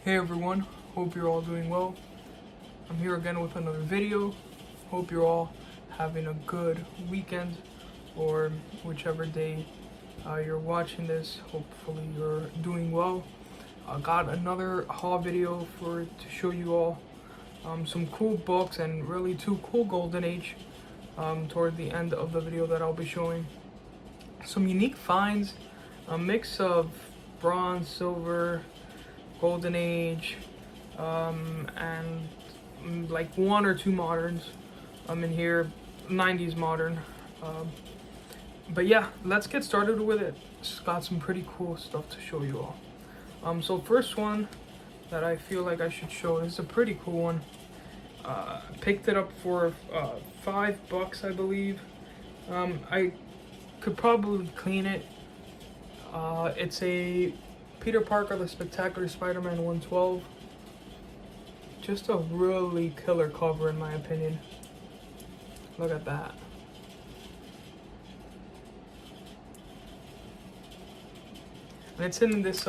Hey everyone, hope you're all doing well. I'm here again with another video. Hope you're all having a good weekend or whichever day you're watching this. Hopefully you're doing well. I got another haul video to show you all some cool books and really two cool Golden Age toward the end of the video that I'll be showing. Some unique finds, a mix of bronze, silver, Golden Age, and like one or two moderns. I'm in here, 90s modern. But yeah, let's get started with it. It's got some pretty cool stuff to show you all. So first one that I feel like I should show is a pretty cool one. Picked it up for $5, I believe. I could probably clean it. It's a Peter Parker the Spectacular Spider-Man 112. Just a really killer cover in my opinion. Look at that. And it's in this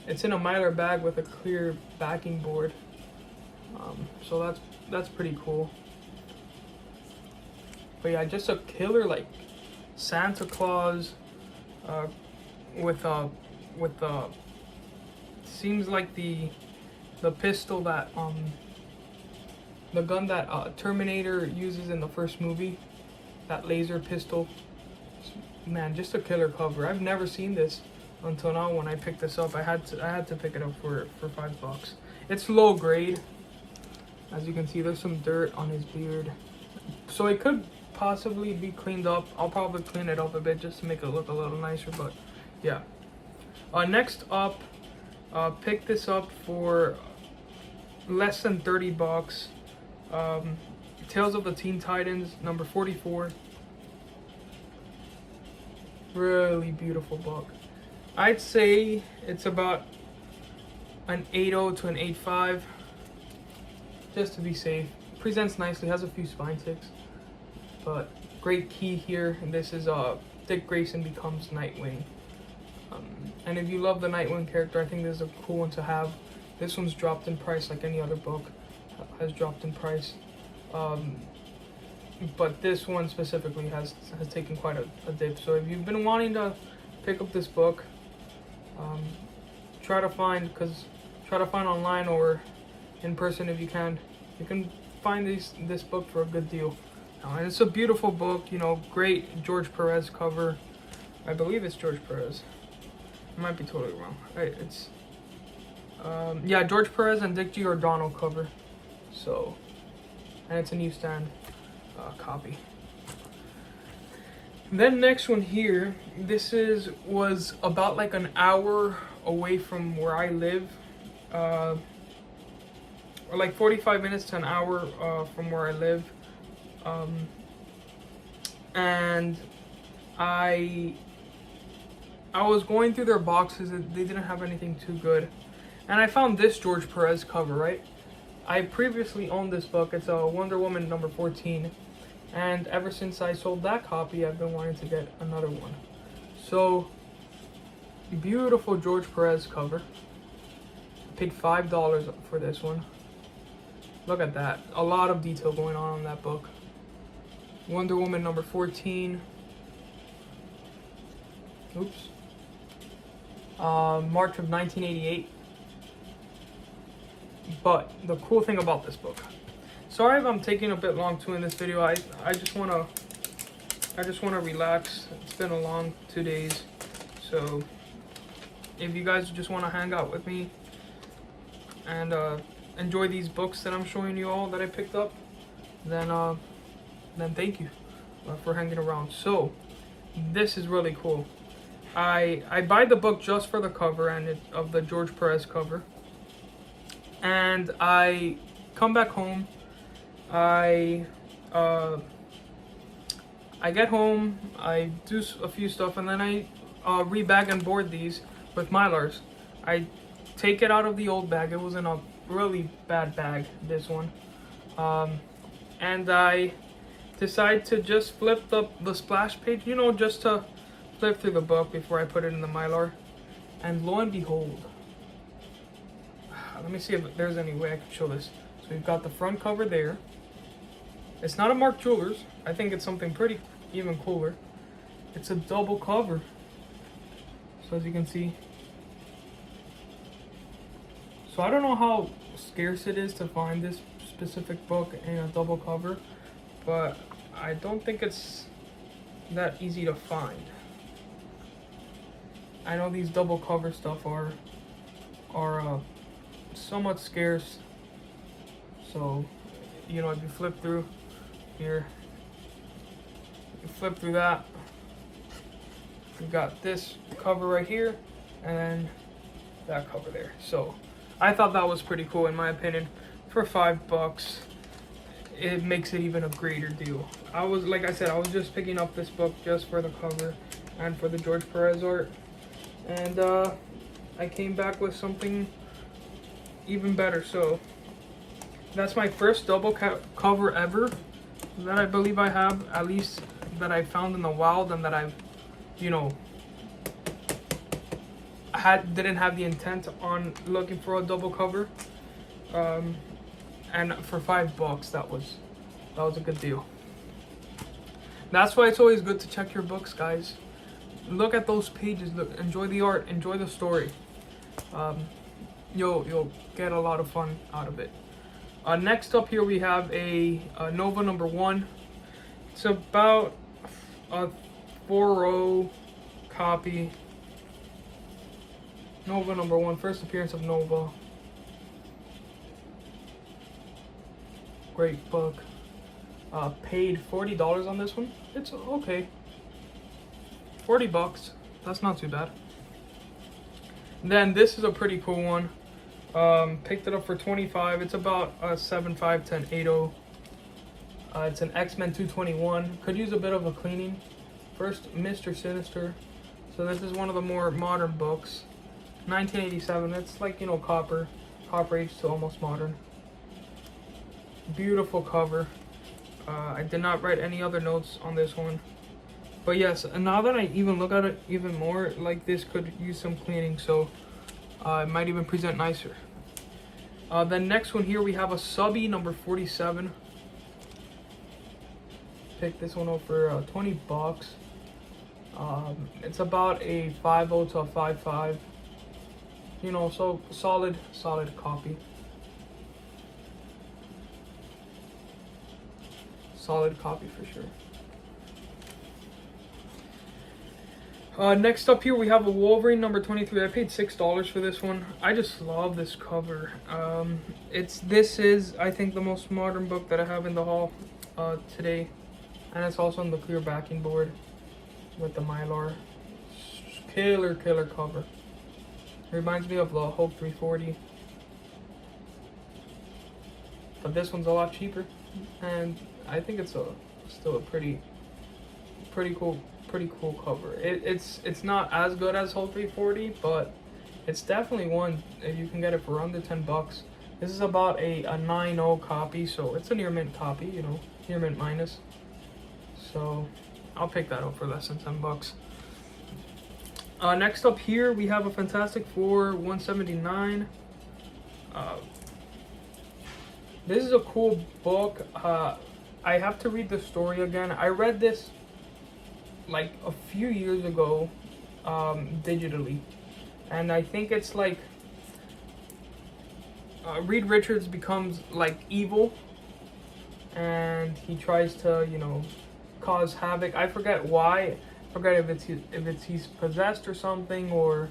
it's in a Mylar bag with a clear backing board. So that's pretty cool. But yeah, just a killer like Santa Claus with seems like the pistol that the gun that Terminator uses in the first movie, that laser pistol. Man, just a killer cover. I've never seen this until now. When I picked this up, I had to pick it up for $5. It's low grade. As you can see, there's some dirt on his beard, so it could possibly be cleaned up. I'll probably clean it up a bit just to make it look a little nicer, but yeah. Next up, picked this up for less than $30. Tales of the Teen Titans, number 44. Really beautiful book. I'd say it's about an 8.0 to an 8.5, just to be safe. Presents nicely, has a few spine ticks, but great key here. And this is Dick Grayson becomes Nightwing. And if you love the Nightwing character, I think this is a cool one to have. This one's dropped in price like any other book has dropped in price. But this one specifically has taken quite a dip. So if you've been wanting to pick up this book, try to find online or in person if you can. You can find this book for a good deal. And it's a beautiful book, you know, great George Perez cover. I believe it's George Perez. I might be totally wrong. It's yeah, George Perez and Dick Giordano cover. So, and it's a newsstand copy. And then next one here, this was about like an hour away from where I live, or like 45 minutes to an hour from where I live, and I was going through their boxes. They didn't have anything too good, and I found this George Perez cover, right? I previously owned this book. It's a Wonder Woman number 14, and ever since I sold that copy, I've been wanting to get another one. So, beautiful George Perez cover. I paid $5 for this one. Look at that. A lot of detail going on in that book. Wonder Woman number 14. Oops. March of 1988. But the cool thing about this book, sorry if I'm taking a bit long too in this video. I just wanna relax. It's been a long 2 days, so if you guys just wanna hang out with me and enjoy these books that I'm showing you all that I picked up, then thank you for hanging around. So this is really cool. I buy the book just for the cover and of the George Perez cover. And I come back home. I get home. I do a few stuff, and then I rebag and board these with Mylars. I take it out of the old bag. It was in a really bad bag, this one, and I decide to just flip the splash page. You know, just to flip through the book before I put it in the Mylar. And lo and behold, let me see if there's any way I can show this. So we've got the front cover there. It's not a Mark Jewelers. I think it's something pretty even cooler. It's a double cover. So as you can see. So I don't know how scarce it is to find this specific book in a double cover, but I don't think it's that easy to find. I know these double cover stuff are somewhat scarce. So, you know, if you flip through here, you flip through that, you've got this cover right here, and then that cover there. So I thought that was pretty cool in my opinion. For $5, it makes it even a greater deal. I was, like I said, I was just picking up this book just for the cover and for the George Perez art. And I came back with something even better. So that's my first double cover ever that I believe I have, at least that I found in the wild, and that I've, you know, didn't have the intent on looking for a double cover. And for $5, that was a good deal. That's why it's always good to check your books, guys. Look at those pages. Look, enjoy the art. Enjoy the story. You'll get a lot of fun out of it. Next up here we have a Nova #1. It's about a 4.0 copy. Nova #1, first appearance of Nova. Great book. Paid $40 on this one. It's okay. $40. That's not too bad. Then this is a pretty cool one. Picked it up for $25. It's about a 7.5 to an 8.0. It's an X-Men 221. Could use a bit of a cleaning. First, Mr. Sinister. So this is one of the more modern books. 1987. It's like, you know, Copper Age to almost modern. Beautiful cover. I did not write any other notes on this one. But yes, and now that I even look at it even more, like this could use some cleaning, so it might even present nicer. The next one here, we have a Subby #47. Picked this one up for $20. It's about a 5.0 to a 5.5. You know, so solid copy. Solid copy for sure. Next up here we have a Wolverine #23. I paid $6 for this one. I just love this cover. This is I think the most modern book that I have in the haul today, and it's also on the clear backing board with the Mylar. Killer cover. Reminds me of the Hulk 340, but this one's a lot cheaper, and I think it's still a pretty cool cover. It's not as good as Hulk 340, but it's definitely one if you can get it for under $10. This is about a 9.0 copy, so it's a near mint copy, you know, near mint minus. So I'll pick that up for less than $10. Next up here we have a Fantastic Four 179. This is a cool book. I have to read the story again. I read this like a few years ago digitally, and I think it's like Reed Richards becomes like evil, and he tries to, you know, cause havoc. I forget why. I forget if he's possessed or something, or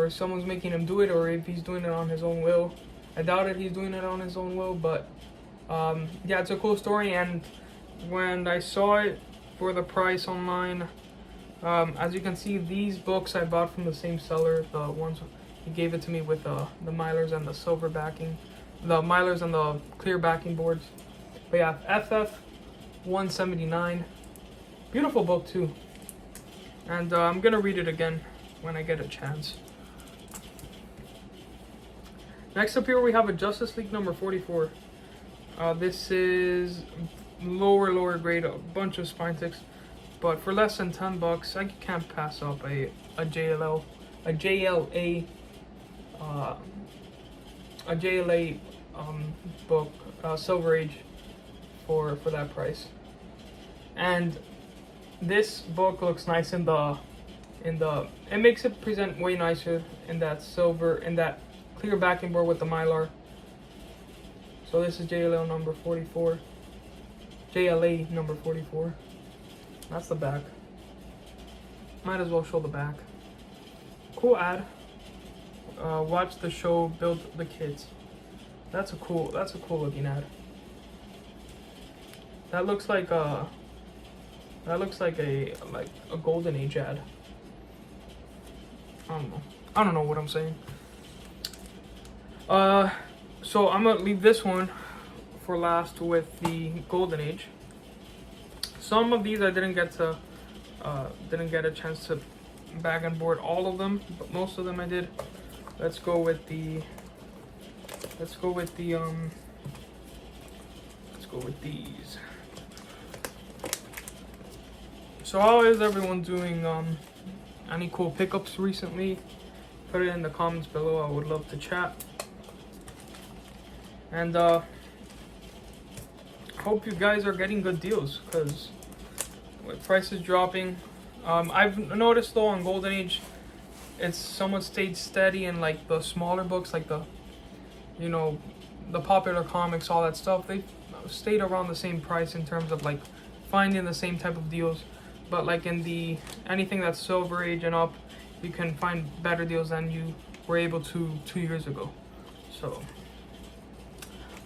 someone's making him do it, or if he's doing it on his own will. I doubt it he's doing it on his own will, but yeah, it's a cool story. And when I saw it for the price online, as you can see, these books I bought from the same seller. The ones he gave it to me with the Mylars and the silver backing, the Mylars and the clear backing boards. But yeah, FF 179, beautiful book too. And I'm gonna read it again when I get a chance. Next up here we have a Justice League #44. This is lower grade, a bunch of spine ticks, but for less than $10, I can't pass up a JLA a JLA book, Silver Age, for that price. And this book looks nice in the it makes it present way nicer in that silver, in that clear backing board with the Mylar. So this is JLA number 44. JLA number 44. That's the back. Might as well show the back. Cool ad. Watch the show, build the kids. That's a cool looking ad. That looks like a Golden Age ad. I don't know what I'm saying. So I'm gonna leave this one for last with the Golden Age. Some of these I didn't get a chance to bag and board all of them, but most of them I did. Let's go with these. So how is everyone doing? Any cool pickups recently? Put it in the comments below. I would love to chat. And hope you guys are getting good deals, because with prices dropping, I've noticed though on Golden Age, it's somewhat stayed steady in like the smaller books, like the popular comics, all that stuff. They've stayed around the same price in terms of like finding the same type of deals. But like in the anything that's Silver Age and up, you can find better deals than you were able to 2 years ago. So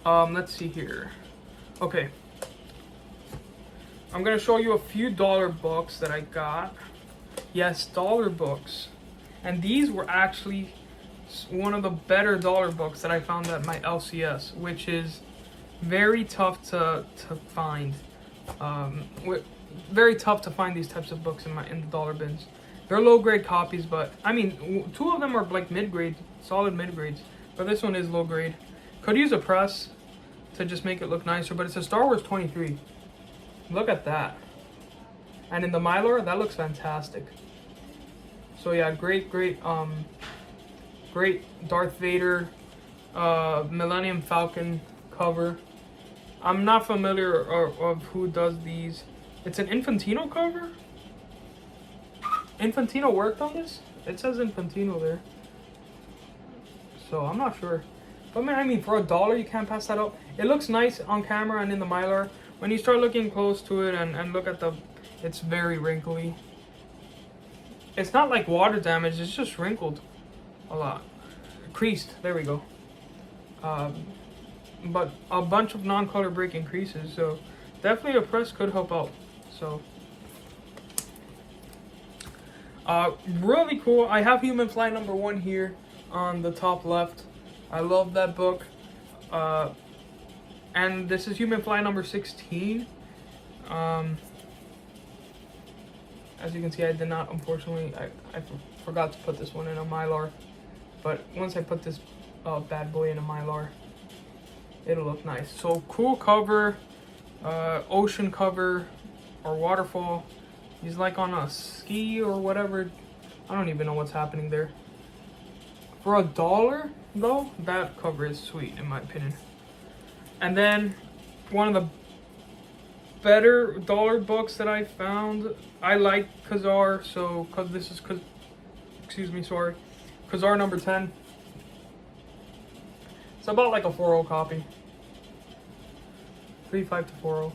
let's see here. Okay, I'm gonna show you a few dollar books that I got. Yes, dollar books. And these were actually one of the better dollar books that I found at my LCS, which is very tough to find. Very tough to find these types of books in the dollar bins. They're low grade copies, but I mean, 2 of them are like mid grade, solid mid grades. But this one is low grade. Could use a press to just make it look nicer, but it's a Star Wars 23. Look at that. And in the Mylar, that looks fantastic. So yeah, great Darth Vader, Millennium Falcon cover. I'm not familiar of who does these. It's an Infantino cover? Infantino worked on this? It says Infantino there. So I'm not sure. But I mean, for $1, you can't pass that up. It looks nice on camera and in the Mylar. When you start looking close to it and look at it's very wrinkly. It's not like water damage, it's just wrinkled a lot. Creased, there we go. But a bunch of non-color breaking creases, so definitely a press could help out. So really cool. I have Human Fly number 1 here on the top left. I love that book. And this is Human Fly number 16. As you can see, I did not, unfortunately, I forgot to put this one in a Mylar. But once I put this bad boy in a Mylar, it'll look nice. So cool cover, ocean cover, or waterfall. He's like on a ski or whatever. I don't even know what's happening there. For $1 though, that cover is sweet in my opinion. And then one of the better dollar books that I found. I like Ka-Zar, so Ka-Zar number 10. It's about like a 4.0 copy. 3.5 to 4.0.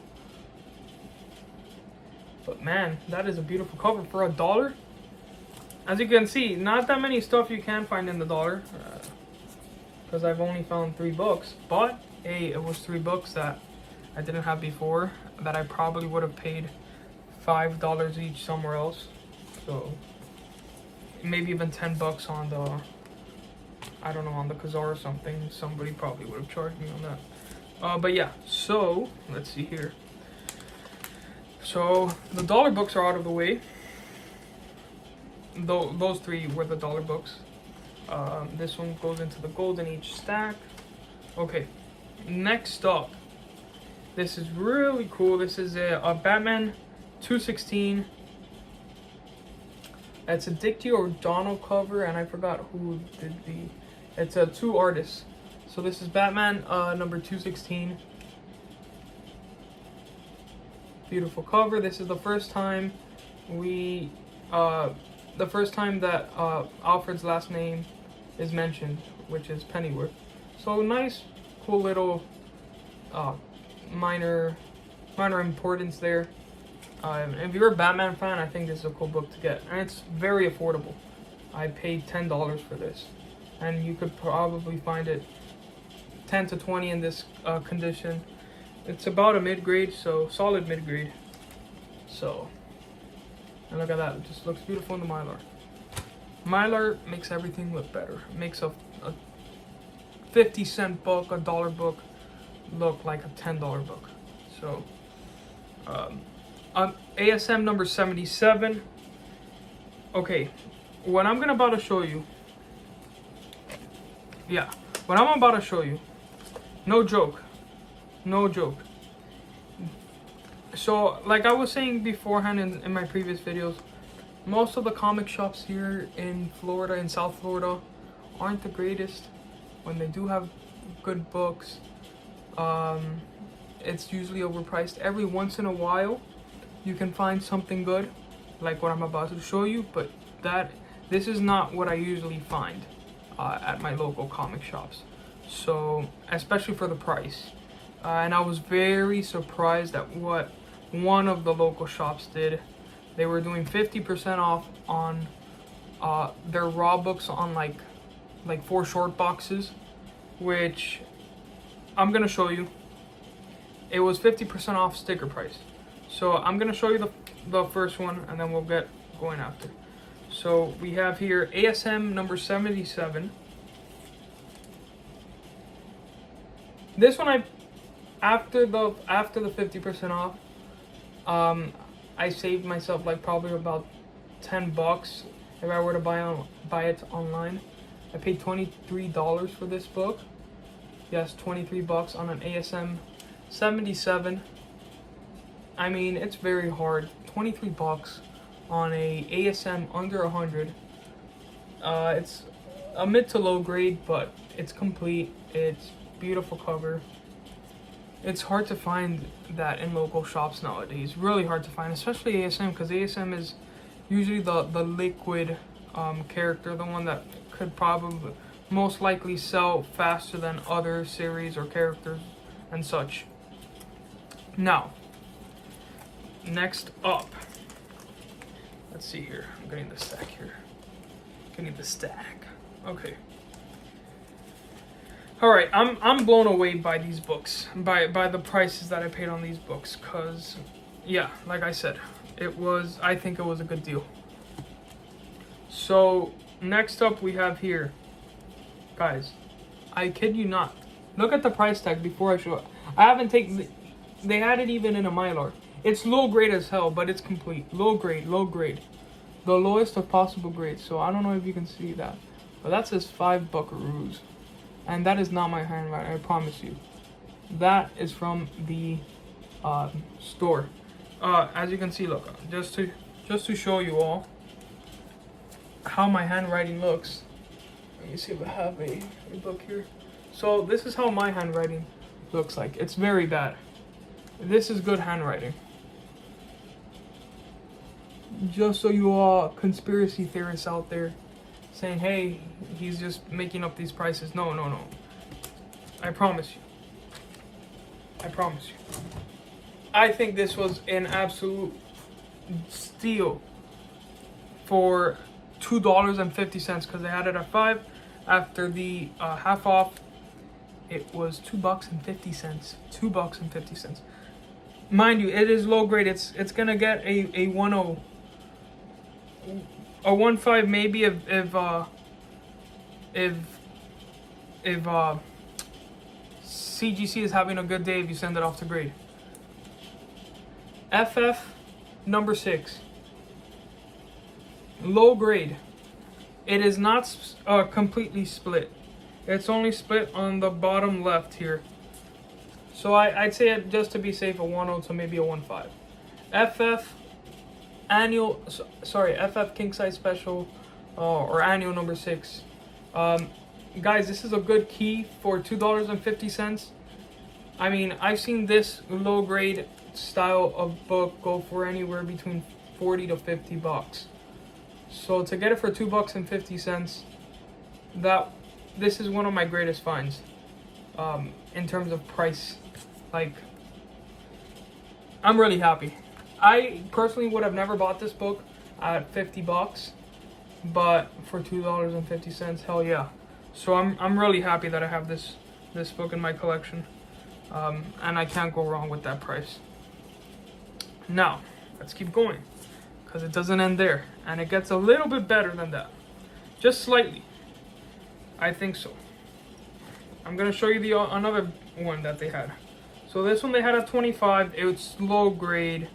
But man, that is a beautiful cover for $1. As you can see, not that many stuff you can find in the dollar, because I've only found 3 books. But hey, it was 3 books that I didn't have before, that I probably would have paid $5 each somewhere else. So maybe even $10 on the, I don't know, on the Ka-Zar or something. Somebody probably would have charged me on that. But yeah, so let's see here. So the dollar books are out of the way. Those 3 were the dollar books. This one goes into the Golden Age stack. Okay, next up, this is really cool. This is a Batman 216. It's a Dick Giordano cover, and I forgot who did it's 2 artists. So this is Batman number 216. Beautiful cover. This is the first time that Alfred's last name is mentioned, which is Pennyworth. So nice, cool little minor importance there. If you're a Batman fan, I think this is a cool book to get, and it's very affordable. I paid $10 for this, and you could probably find it 10 to 20 in this condition. It's about a mid-grade, so solid mid-grade. So, and look at that, it just looks beautiful in the Mylar. Mylar makes everything look better. It makes a 50-cent book, a dollar book, look like a $10 book. So, on ASM number 77. Okay, what I'm about to show you. Yeah, what I'm about to show you. No joke. No joke. So, like I was saying beforehand in my previous videos, most of the comic shops here in Florida, in South Florida, aren't the greatest. When they do have good books, it's usually overpriced. Every once in a while, you can find something good, like what I'm about to show you, but this is not what I usually find at my local comic shops. So, especially for the price. And I was very surprised at what one of the local shops did. They were doing 50% off on their raw books on like 4 short boxes, which I'm gonna show you. It was 50% off sticker price. So I'm gonna show you the first one, and then we'll get going after. So we have here ASM number 77. This one after the 50% off, I saved myself like probably about $10 if I were to buy it online. I paid $23 for this book. Yes, $23 on an ASM 77. I mean, it's very hard. $23 on a ASM under 100. It's a mid to low grade, but it's complete. It's beautiful cover. It's hard to find that in local shops nowadays. Really hard to find, especially ASM, because ASM is usually the liquid character, the one that could probably most likely sell faster than other series or characters and such. Now, next up, let's see here. I'm getting the stack here. Getting the stack. Okay. All right, I'm blown away by these books, by the prices that I paid on these books, cause yeah, like I said, I think it was a good deal. So next up we have here, guys, I kid you not, look at the price tag before I show it. I haven't taken, they had it even in a Mylar. It's low grade as hell, but it's complete. Low grade. The lowest of possible grades. So I don't know if you can see that, but that says 5 buckaroos. And that is not my handwriting, I promise you. That is from the store. As you can see, look, just to show you all how my handwriting looks. Let me see if I have a book here. So this is how my handwriting looks like. It's very bad. This is good handwriting. Just so you all conspiracy theorists out there saying, hey, he's just making up these prices. No. I promise you. I think this was an absolute steal for $2.50 because they had it at 5. After the half off, it was $2.50. $2.50. Mind you, it is low grade. It's gonna get a 1.0. A 1.5 maybe if CGC is having a good day, if you send it off to grade. FF number 6. Low grade. It is not completely split. It's only split on the bottom left here. So I'd say it, just to be safe, a 1.0 to maybe a 1.5. FF King Size Special or annual number 6. guys, this is a good key for $2.50. I mean, I've seen this low grade style of book go for anywhere between 40 to 50 bucks. So to get it for $2.50, this is one of my greatest finds in terms of price. Like, I'm really happy. I personally would have never bought this book at 50 bucks, but for $2.50, hell yeah. So I'm really happy that I have this book in my collection, and I can't go wrong with that price. Now let's keep going, because it doesn't end there, and it gets a little bit better than that, just slightly. I think so. I'm gonna show you another one that they had. So this one they had at 25. It's low grade.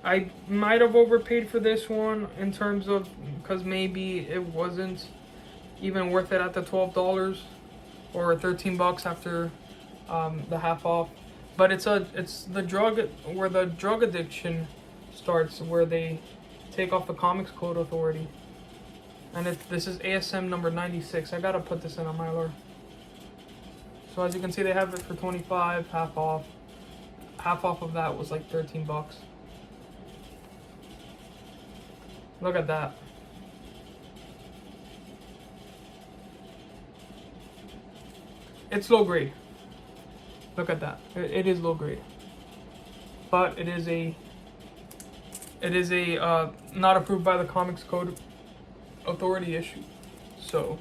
I might have overpaid for this one in terms of, because maybe it wasn't even worth it at the $12 or 13 bucks after the half off. But it's the drug where the drug addiction starts, where they take off the Comics Code Authority, and this is ASM number 96. I gotta put this in on my lure. So as you can see, they have it for 25, half off. Half off of that was like 13 bucks. Look at that. It's low grade. Look at that. It is low grade. But it is a not approved by the Comics Code Authority issue. So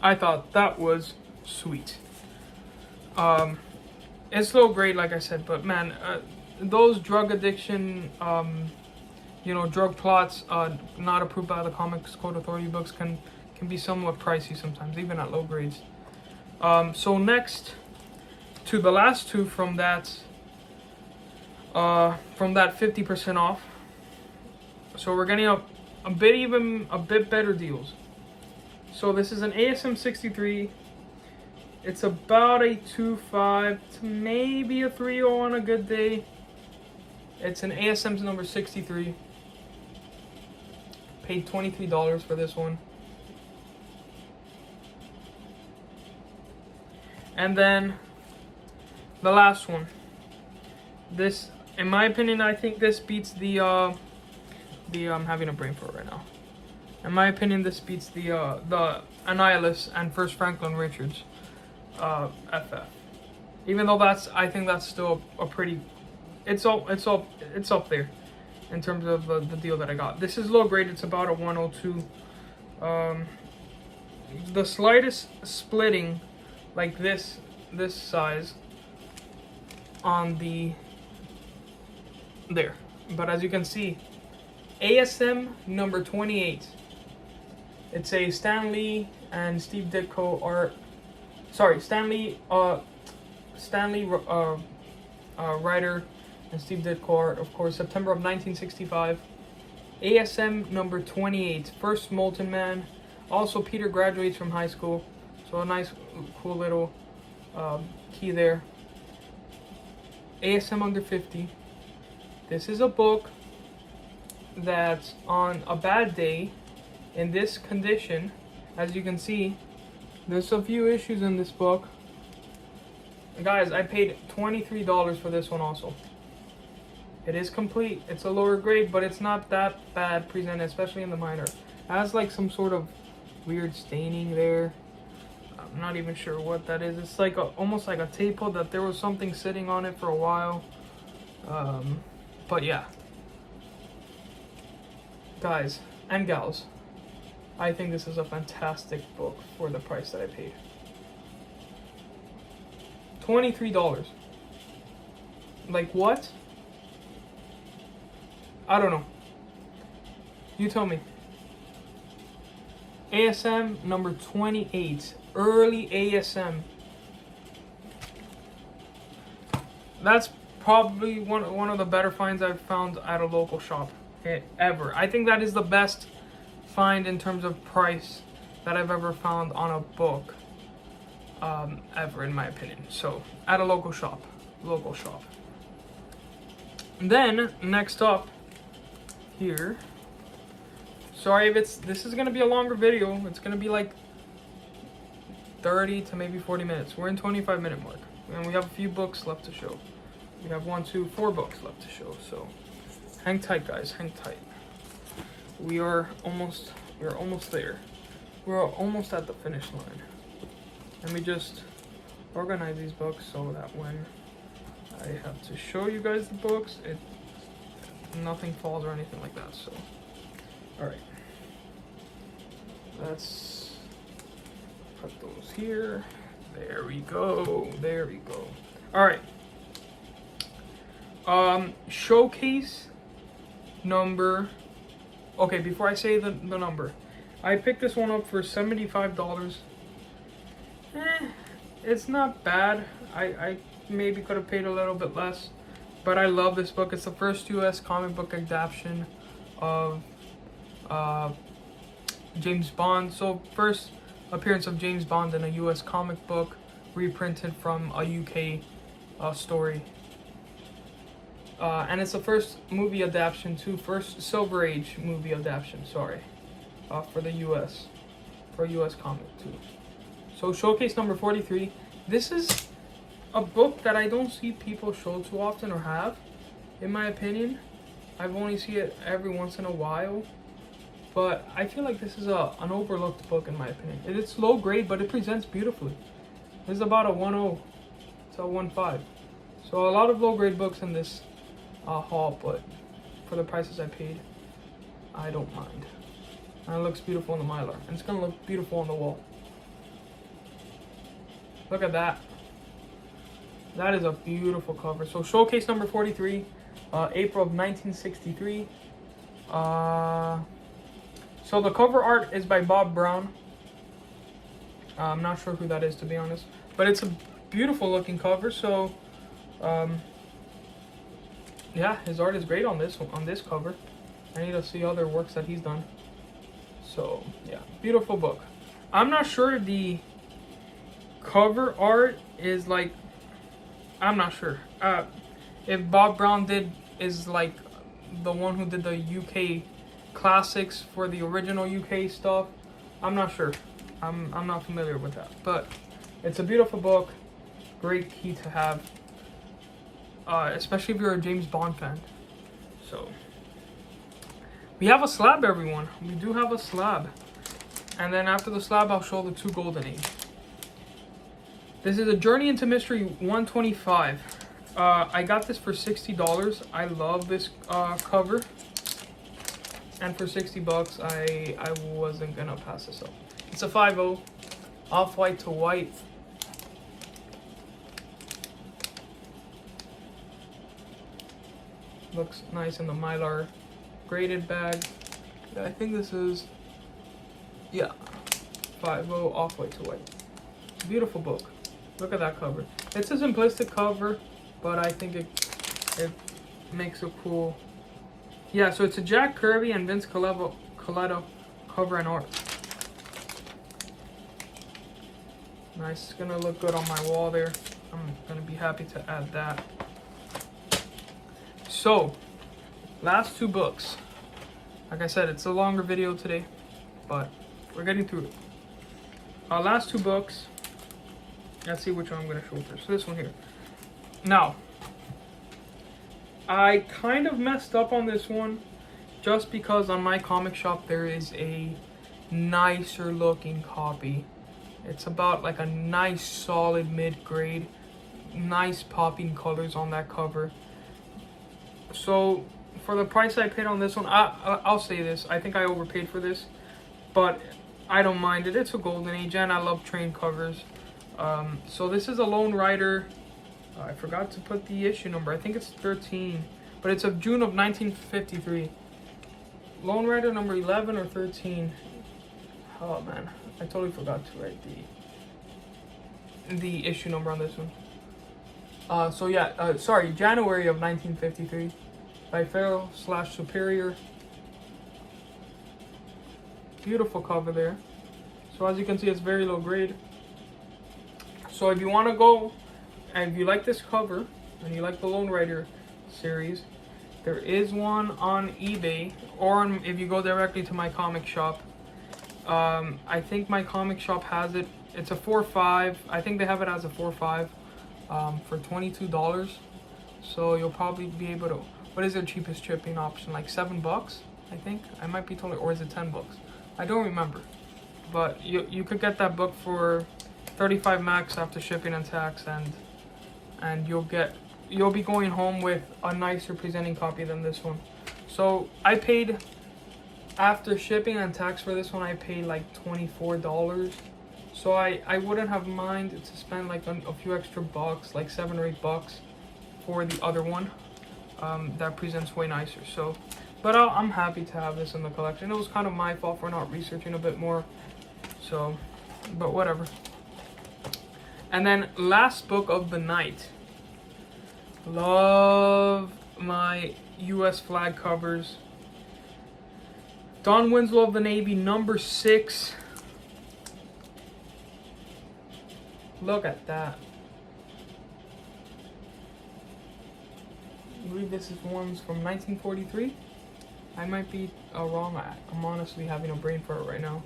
I thought that was sweet. It's low grade, like I said, but man, those drug addiction, drug plots, not approved by the Comics Code Authority books can be somewhat pricey sometimes, even at low grades. So next to the last two from that 50% off. So we're getting a bit better deals. So this is an ASM 63. It's about a 2.5 to maybe a 3.0 on a good day. It's an ASM number 63. Paid $23 for this one. And then the last one. This, in my opinion, I think this beats the I'm having a brain fart right now. In my opinion, this beats the Annihilus and First Franklin Richards FF. Even though I think that's still a pretty, it's up there in terms of the deal that I got. This is low grade. It's about a 102. The slightest splitting, like this size on the there. But as you can see, ASM number 28. It's a Stan Lee and Steve Ditko art. Sorry, Stanley writer and Steve Ditko art, of course, September of 1965. ASM number 28, first Molten Man. Also, Peter graduates from high school, so a nice, cool little key there. ASM under 50. This is a book that on a bad day, in this condition, as you can see, there's a few issues in this book. Guys, I paid $23 for this one also. It is complete. It's a lower grade, but it's not that bad presented, especially in the minor. It has like some sort of weird staining there. I'm not even sure what that is. It's like almost like a tape that there was something sitting on it for a while. But yeah. Guys and gals, I think this is a fantastic book for the price that I paid. $23. Like what? I don't know. You tell me. ASM number 28. Early ASM. That's probably one of the better finds I've found at a local shop ever. I think that is the best find in terms of price that I've ever found on a book ever, in my opinion. So at a local shop. Then next up here, sorry if this is gonna be a longer video. It's gonna be like 30 to maybe 40 minutes. We're in 25-minute mark, and we have a few books left to show. We have 4 books left to show, so hang tight, guys, hang tight. We're almost there. We're almost at the finish line. Let me just organize these books so that when I have to show you guys the books, nothing falls or anything like that. So, all right, let's put those here. There we go. There we go. All right. Showcase number. Okay, before I say the number, I picked this one up for $75. It's not bad. I maybe could have paid a little bit less, but I love this book. It's the first U.S. comic book adaptation of James Bond. So first appearance of James Bond in a U.S. comic book, reprinted from a UK story. And it's the first movie adaptation too, first Silver Age movie adaptation, sorry, for the U.S., for a U.S. comic too. So showcase number 43. This is a book that I don't see people show too often or have, in my opinion. I've only seen it every once in a while, but I feel like this is an overlooked book in my opinion. It's low grade, but it presents beautifully. This is about a 1.0 to a 1.5. So a lot of low grade books in this haul, but for the prices I paid, I don't mind. And it looks beautiful in the Mylar, and it's gonna look beautiful on the wall. Look at that. That is a beautiful cover. So showcase number 43, April of 1963. So the cover art is by Bob Brown. I'm not sure who that is, to be honest, but it's a beautiful looking cover. So yeah, his art is great on this cover. I need to see other works that he's done. So yeah, beautiful book. I'm not sure if the cover art is like, I'm not sure if Bob Brown is like the one who did the UK classics for the original UK stuff. I'm not sure. I'm not familiar with that, but it's a beautiful book. Great key to have, especially if you're a James Bond fan. So we have a slab, everyone. We do have a slab, and then after the slab, I'll show the 2 Golden Age. This is a Journey into Mystery 125. I got this for $60. I love this cover, and for $60, I wasn't gonna pass this up. It's a 5.0, off-white to white. Looks nice in the Mylar graded bag. Yeah, I think this is, yeah, 5.0, off-white to white. Beautiful book. Look at that cover. It's a simplistic cover, but I think it makes a cool. Yeah, so it's a Jack Kirby and Vince Colletto cover and art. Nice. It's gonna look good on my wall there. I'm gonna be happy to add that. So, last 2 books. Like I said, it's a longer video today, but we're getting through it. Last 2 books. Let's see which one I'm going to show first. So this one here. Now, I kind of messed up on this one just because on my comic shop there is a nicer looking copy. It's about like a nice solid mid-grade, nice popping colors on that cover. So for the price I paid on this one, I'll say this, I think I overpaid for this, but I don't mind it. It's a Golden Age and I love train covers. So this is a Lone Rider. I forgot to put the issue number. I think it's 13, but it's of June of 1953. Lone Rider number 11 or 13. Oh man, I totally forgot to write the issue number on this one. So yeah, sorry, January of 1953 by Farrell / Superior. Beautiful cover there. So as you can see, it's very low grade. So if you want to go, and if you like this cover, and you like the Lone Rider series, there is one on eBay, or if you go directly to my comic shop. I think my comic shop has it It's a 4.5. I think they have it as a 4.5 for $22. So you'll probably be able to. What is their cheapest shipping option? Like $7, I think. I might be totally, or is it $10? I don't remember. But you could get that book for 35 max after shipping and tax, and you'll be going home with a nicer presenting copy than this one. So I paid, after shipping and tax for this one, I paid like $24. So I wouldn't have minded to spend like a few extra bucks, like $7 or $8 for the other one. That presents way nicer. So, but I'm happy to have this in the collection. It was kind of my fault for not researching a bit more. So, but whatever. And then last book of the night. Love my U.S. flag covers. Don Winslow of the Navy, number 6. Look at that. I believe this is one's from 1943. I might be wrong. I'm honestly having a brain fart right now.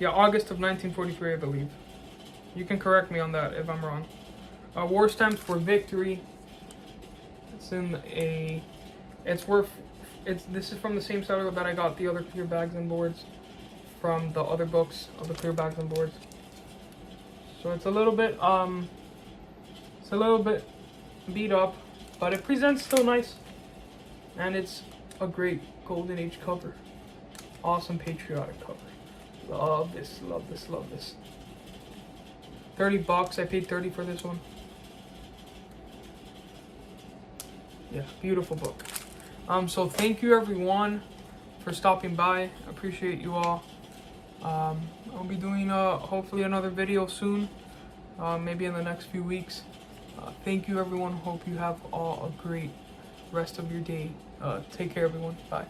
Yeah, August of 1943, I believe. You can correct me on that if I'm wrong. War Stamps for Victory. It's in a. This is from the same seller that I got the other clear bags and boards from the other books of the clear bags and boards. So it's a little bit beat up, but it presents still nice, and it's a great Golden Age cover. Awesome patriotic cover. Love this, love this, love this. $30. I paid $30 for this one. Yeah, beautiful book. So thank you everyone for stopping by. Appreciate you all. I'll be doing hopefully another video soon, maybe in the next few weeks. Thank you everyone. Hope you have all a great rest of your day. Take care everyone. Bye.